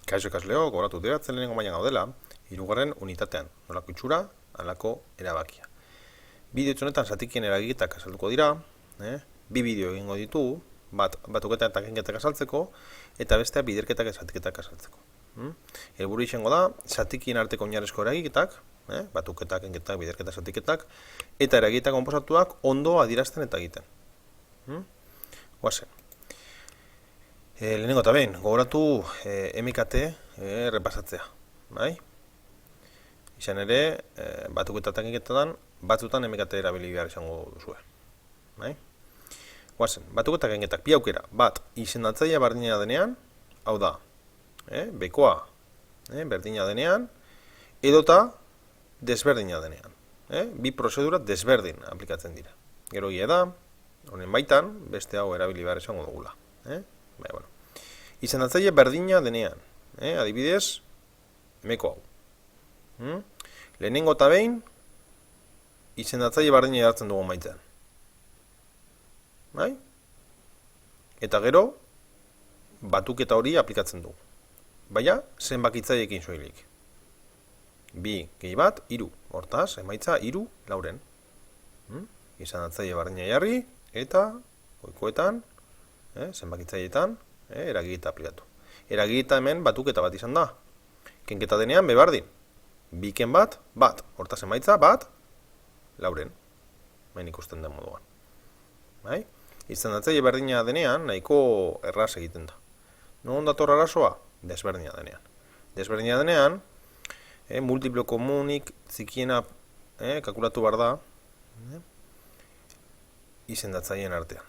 Kaixo ikasleo, gogoratu diratzen lehenengo mailan gaudela, hirugarren unitatean, nolako itxura, halako erabakia. Bideo honetan zatikien eragiketak azalduko dira, bi bideo egingo ditugu, bat batuketa eta kenketak azaltzeko, eta bestea biderketak eta zatiketak azaltzeko. Helburu izango da, zatikien arteko oinarrizko eragiketak, batuketa, kenketak, biderketak, zatiketak, eta eragiketak konposatuak ondo adierazten eta egiten. Goazen. Lehenengo eta behin, gogoratu MKT repasatzea, bai? Izan ere, batuketa eta kenketan, batzutan MKT erabili behar izango duzue, bai? Goazen, batuketa kenketak, bi aukera, bat, izendatzailea berdina denean, hau da, bekoa berdina denean, edota desberdina denean. Bi prozedura desberdin aplikatzen dira. Gero egia da, honen baitan, beste hau erabili behar izango dugula. Izendatzaile berdina denean, adibidez, meko hau. Lehenengo eta behin, izendatzaile berdina jartzen dugu maitzen. Eta gero, batuketa hori aplikatzen dugu. Baina, zenbakitzaileekin soilik. 2 gehi bat, 3. Hortaz, emaitza 3 lauren. Izendatzaile berdina jarri, eta goikoetan, zenbakitzaileetan, eragiketa aplikatu. Eragiketa hemen batuketa bat izan da. Kenketa denean bebardin. Biken bat, bat. Hortaz emaitza bat, lauren. Hemen ikusten den moduan. Izendatzaile berdina denean, nahiko erraz egiten da. Non dator arazoa? Desberdina denean. Desberdina denean, multiplo komunik txikiena kalkulatu behar da, izendatzaileen artean.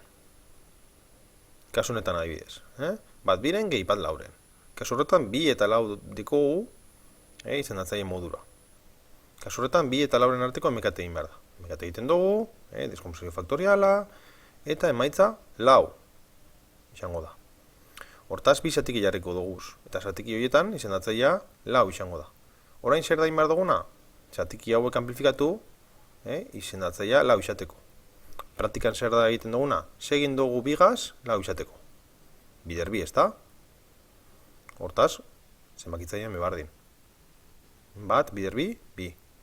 Kasu honetan adibidez. Bat biren, gehi bat lauren. Kasu horretan, 2 eta 4 dikogu izendatzaile modura. Kasu horretan, 2 eta 4 arteko MKT egin behar da. MKT egiten dugu, deskomposizio faktoriala, eta emaitza 4 izango da. Hortaz, 2 zatiki jarriko dugu. Eta zatiki horietan, izendatzailea 4 izango da. Orain zer da egin behar duguna? Zatiki hauek amplifikatu, izendatzailea 4 izateko. Praktikan zer da egiten duguna? Segin dugu bigaz 4 izateko. Bider 2, ez da? Hortaz, zenbakitzailean bebardin. Bat, bider 2,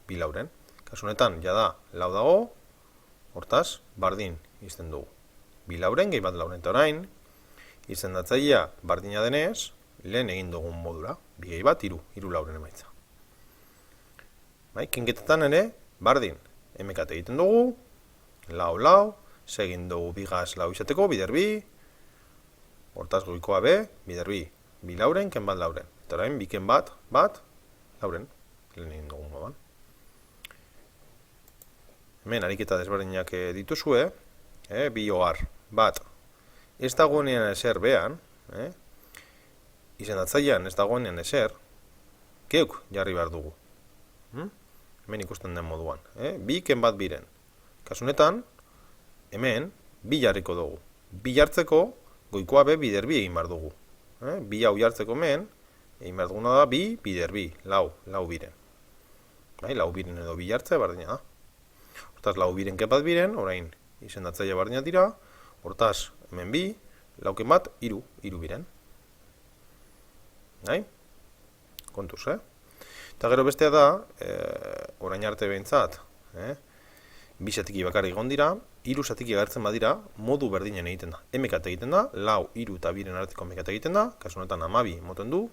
2 lauren. Kasu honetan, jada 4 dago, hortaz, bardin izten dugu. 2 lauren, gehi bat lauren. Eta orain, izendatzailea bardina denez, lehen egin dugun modura. 2 gehi bat, 3 lauren emaitza. Kenketetan ere, bardin. MKT egiten dugu, lau, segin dugu bigaz 4 izateko, bider 2, hortaz goikoa be, bider 2, 2 lauren, ken bat lauren. Eta orain, biken bat, lauren, lehen egin dugun moduan. Hemen, ariketa desberdinak dituzue, bi ohar, bat, ez dagoenean ezer behan, izendatzailean ez dagoenean ezer, geuk jarri behar dugu. Hemen ikusten den moduan. Bi ken bat biren. Kasunetan, hemen, 2 jarriko dugu. 2 jartzeko, goikoa be bider 2 egin behar dugu. 2 hau jartzeko hemen, egin behar duguna da 2, bider 2, lau biren. 4 biren edo 2 jartzea bardina da. Hortaz, 4 biren ken bat biren, orain izendatzaile bardina dira, hortaz, hemen 2, 4 ken bat, 3 biren. Kontuz, Eta gero bestea da, orain arte behintzat, 2 zatiki bakarrik egon dira, 3 zatiki agertzen badira, modu berdinen egiten da. MKT egiten da, 4, 3 eta 2 arteko MKT egiten da, kasu honetan 12 moten du,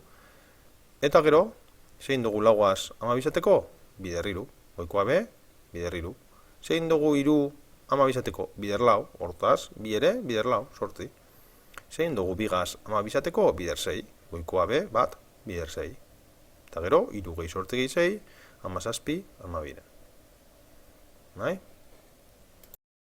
eta gero, zein dugu 4az 12 izateko, bider 3, goikoa be, bider 3. Zein dugu 3 12 izateko, bider 4, hortaz, 2 ere, bider 4, sortzi. Zein dugu bigaz 12 izateko, bider 6, goikoa be, bat, bider 6. Eta gero, 3 gehi sortzi gehi 6, 17, 12.